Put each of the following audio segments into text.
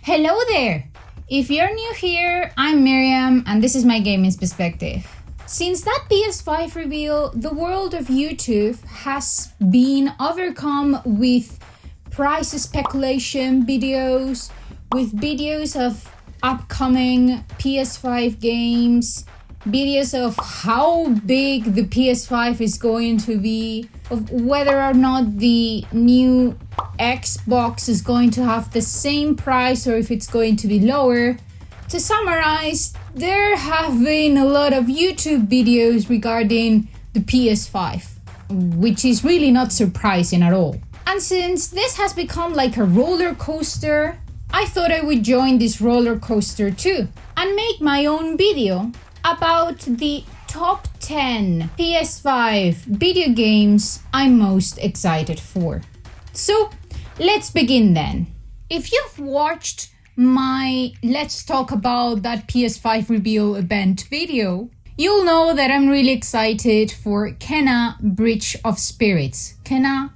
Hello there! If you're new here, I'm Miriam and this is my gaming perspective. Since that PS5 reveal, the world of YouTube has been overcome with price speculation videos, with videos of upcoming PS5 games, videos of how big the PS5 is going to be, of whether or not the new Xbox is going to have the same price or if it's going to be lower. To summarize, there have been a lot of YouTube videos regarding the PS5, which is really not surprising at all. And since this has become like a roller coaster, I thought I would join this roller coaster too and make my own video about the top 10 PS5 video games I'm most excited for. So let's begin then. If you've watched my Let's Talk About That PS5 Reveal event video, you'll know that I'm really excited for Kena Bridge of Spirits. Kena,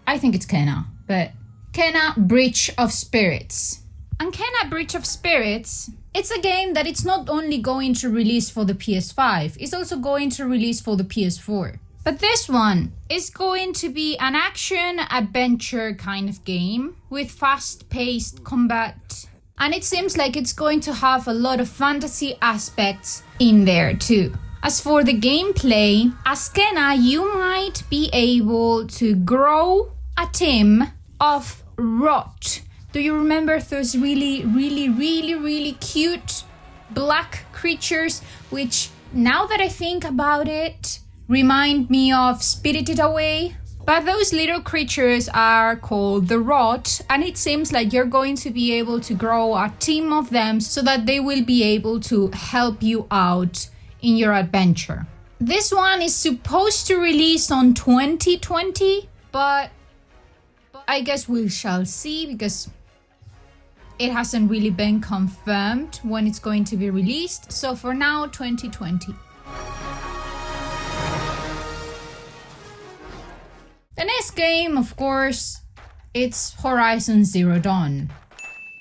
I think it's Kena, but Kena Bridge of Spirits. And Kena Bridge of Spirits, it's a game that it's not only going to release for the PS5, it's also going to release for the PS4. But this one is going to be an action-adventure kind of game with fast-paced combat. And it seems like it's going to have a lot of fantasy aspects in there too. As for the gameplay, as Kena, you might be able to grow a team of rot. Do you remember those really cute black creatures, which, now that I think about it, remind me of Spirited Away? But those little creatures are called the Rot, and it seems like you're going to be able to grow a team of them so that they will be able to help you out in your adventure. This one is supposed to release on 2020, but I guess we shall see, because it hasn't really been confirmed when it's going to be released. So for now, 2020. The next game, of course, it's Horizon Zero Dawn.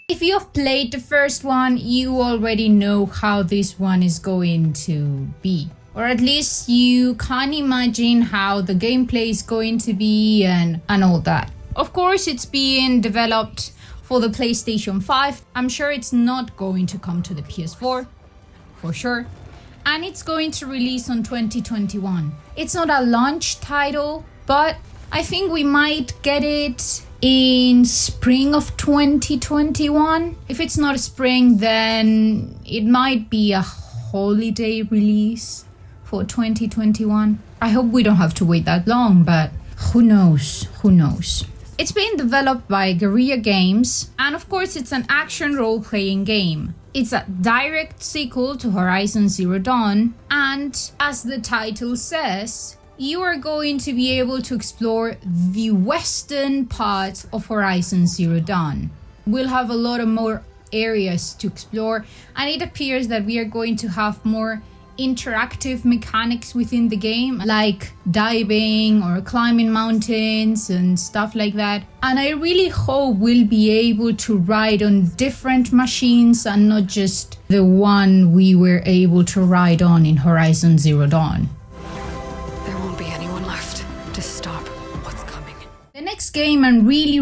If you have played the first one, you already know how this one is going to be. Or at least you can imagine how the gameplay is going to be and all that. Of course, it's being developed for the PlayStation 5. I'm sure it's not going to come to the PS4, for sure. And it's going to release on 2021. It's not a launch title, but I think we might get it in spring of 2021. If it's not spring, then it might be a holiday release for 2021. I hope we don't have to wait that long, but who knows? It's being developed by Guerrilla Games, and of course it's an action role-playing game. It's a direct sequel to Horizon Zero Dawn, and as the title says, you are going to be able to explore the western part of Horizon Zero Dawn. We'll have a lot of more areas to explore, and it appears that we are going to have more interactive mechanics within the game, like diving or climbing mountains and stuff like that. And I really hope we'll be able to ride on different machines and not just the one we were able to ride on in Horizon Zero Dawn. There won't be anyone left to stop what's coming. The next game I'm really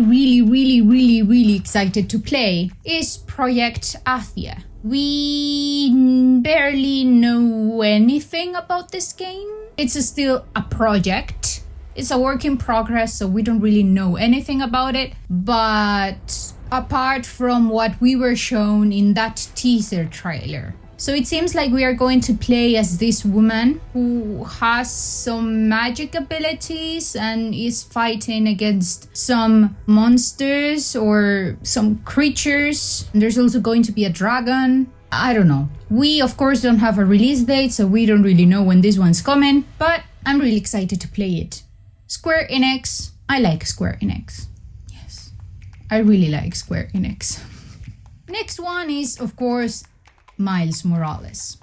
excited to play is Project Afiya. We barely know anything about this game. It's still a project. It's a work in progress, so we don't really know anything about it. But apart from what we were shown in that teaser trailer. So it seems like we are going to play as this woman who has some magic abilities and is fighting against some monsters or some creatures. And there's also going to be a dragon. I don't know. We, of course, don't have a release date, so we don't really know when this one's coming. But I'm really excited to play it. Square Enix. I like Square Enix. Yes, I really like Square Enix. Next one is, of course, Miles Morales.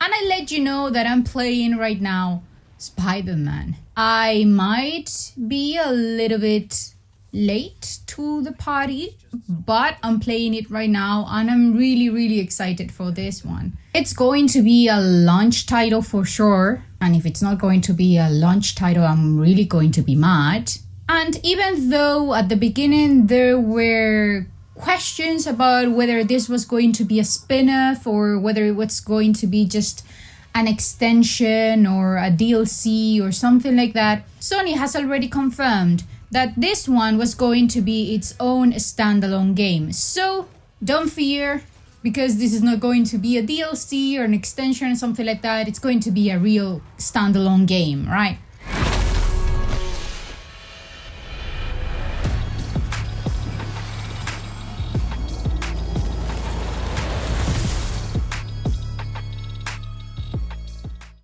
And I let you know that I'm playing right now Spider-Man. I might be a little bit late to the party, but I'm playing it right now and I'm really excited for this one. It's going to be a launch title for sure, and if it's not going to be a launch title, I'm really going to be mad. And even though at the beginning there were questions about whether this was going to be a spin-off or whether it was going to be just an extension or a DLC or something like that, Sony has already confirmed that this one was going to be its own standalone game. So don't fear, because this is not going to be a DLC or an extension or something like that. It's going to be a real standalone game, right?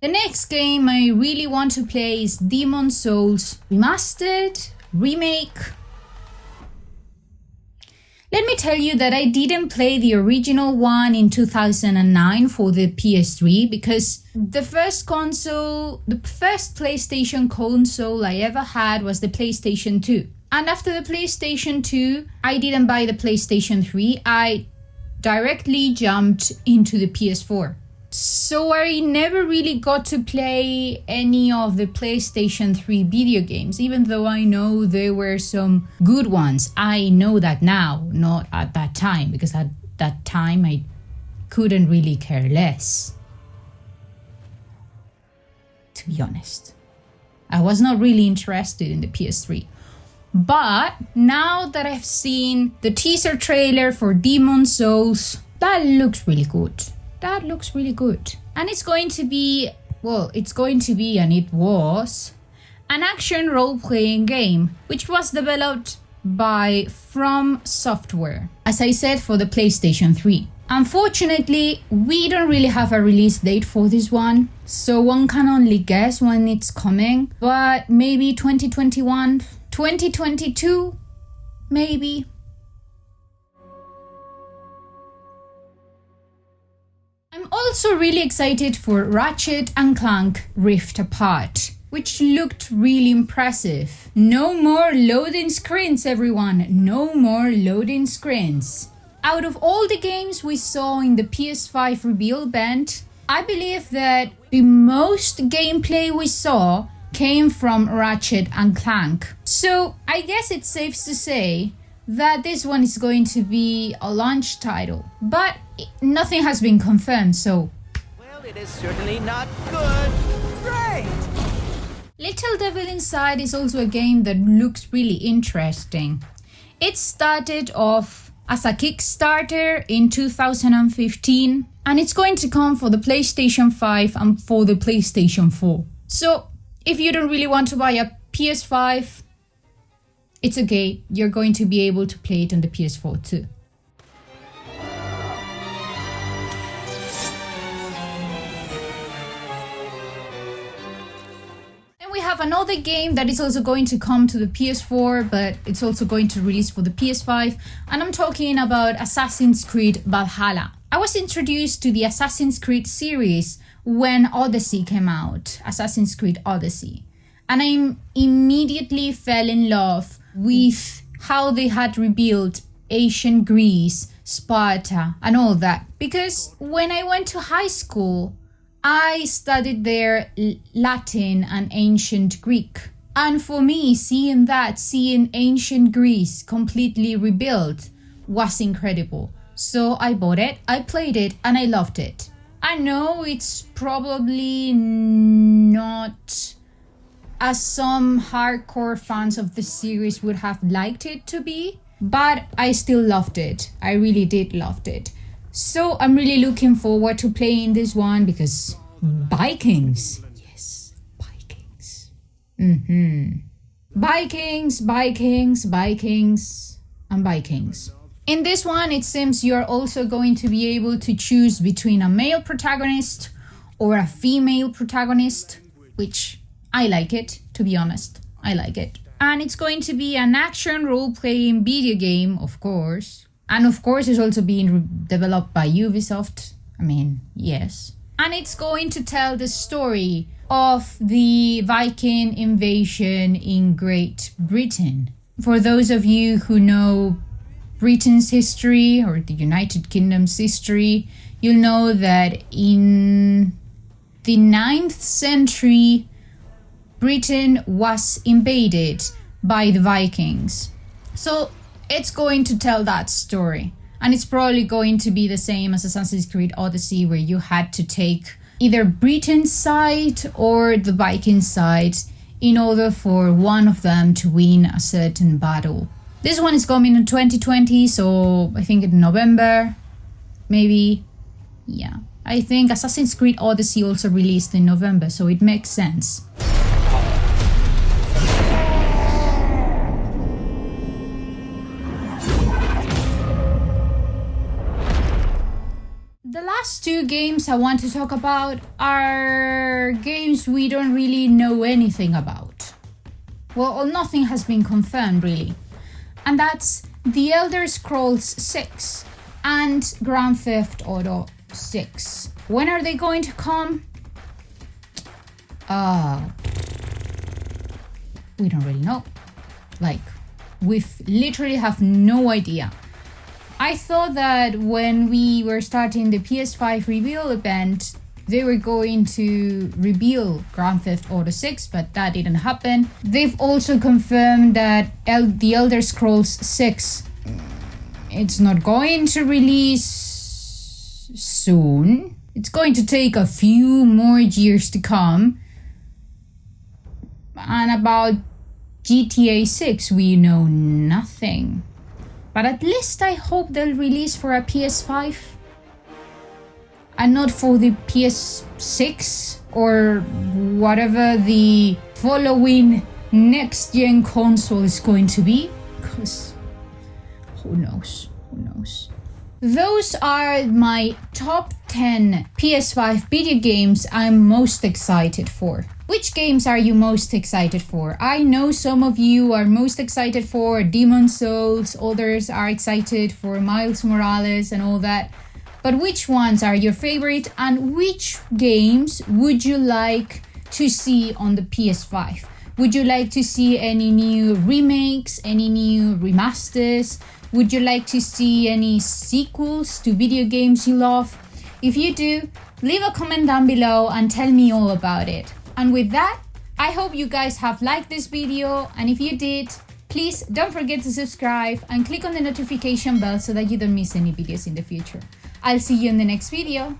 The next game I really want to play is Demon's Souls Remastered, Remake. Let me tell you that I didn't play the original one in 2009 for the PS3 because the first PlayStation console I ever had was the PlayStation 2. And after the PlayStation 2, I didn't buy the PlayStation 3. I directly jumped into the PS4. So I never really got to play any of the PlayStation 3 video games, even though I know there were some good ones. I know that now, not at that time, because at that time I couldn't really care less. To be honest, I was not really interested in the PS3. But now that I've seen the teaser trailer for Demon's Souls, that looks really good. That looks really good. And it's going to be, and it was, an action role-playing game, which was developed by From Software, as I said, for the PlayStation 3. Unfortunately, we don't really have a release date for this one, so one can only guess when it's coming, but maybe 2021, 2022, maybe. I'm also really excited for Ratchet and Clank Rift Apart, which looked really impressive. No more loading screens, everyone. No more loading screens. Out of all the games we saw in the PS5 reveal event, I believe that the most gameplay we saw came from Ratchet and Clank. So I guess it's safe to say that this one is going to be a launch title, but nothing has been confirmed, so... Well, it is certainly not good. Great! Little Devil Inside is also a game that looks really interesting. It started off as a Kickstarter in 2015, and it's going to come for the PlayStation 5 and for the PlayStation 4. So, if you don't really want to buy a PS5, it's okay, you're going to be able to play it on the PS4 too. Then we have another game that is also going to come to the PS4, but it's also going to release for the PS5, and I'm talking about Assassin's Creed Valhalla. I was introduced to the Assassin's Creed series when Odyssey came out, Assassin's Creed Odyssey, and I immediately fell in love with how they had rebuilt ancient Greece, Sparta, and all that. Because when I went to high school, I studied there Latin and ancient Greek. And for me, seeing ancient Greece completely rebuilt was incredible. So I bought it, I played it, and I loved it. I know it's probably not as some hardcore fans of the series would have liked it to be, but I still loved it. I really did loved it. So I'm really looking forward to playing this one because Vikings. Yes, Vikings. Vikings, and Vikings. In this one, it seems you're also going to be able to choose between a male protagonist or a female protagonist, which I like it, to be honest. I like it. And it's going to be an action role-playing video game, of course. And of course, it's also being developed by Ubisoft. I mean, yes. And it's going to tell the story of the Viking invasion in Great Britain. For those of you who know Britain's history or the United Kingdom's history, you'll know that in the 9th century, Britain was invaded by the Vikings. So it's going to tell that story. And it's probably going to be the same as Assassin's Creed Odyssey, where you had to take either Britain's side or the Viking side in order for one of them to win a certain battle. This one is coming in 2020, so I think in November, maybe. Yeah, I think Assassin's Creed Odyssey also released in November, so it makes sense. The last two games I want to talk about are games we don't really know anything about. Well, nothing has been confirmed really. And that's The Elder Scrolls 6 and Grand Theft Auto 6. When are they going to come? We don't really know. Like, we literally have no idea. I thought that when we were starting the PS5 reveal event, they were going to reveal Grand Theft Auto 6, but that didn't happen. They've also confirmed that The Elder Scrolls 6, it's not going to release soon. It's going to take a few more years to come. And about GTA 6, we know nothing. But at least I hope they'll release for a PS5 and not for the PS6 or whatever the following next gen console is going to be, because who knows. Those are my top 10 PS5 video games I'm most excited for. Which games are you most excited for? I know some of you are most excited for Demon's Souls, others are excited for Miles Morales and all that. But which ones are your favorite, and which games would you like to see on the PS5? Would you like to see any new remakes, any new remasters? Would you like to see any sequels to video games you love? If you do, leave a comment down below and tell me all about it. And with that, I hope you guys have liked this video, and if you did, please don't forget to subscribe and click on the notification bell so that you don't miss any videos in the future. I'll see you in the next video.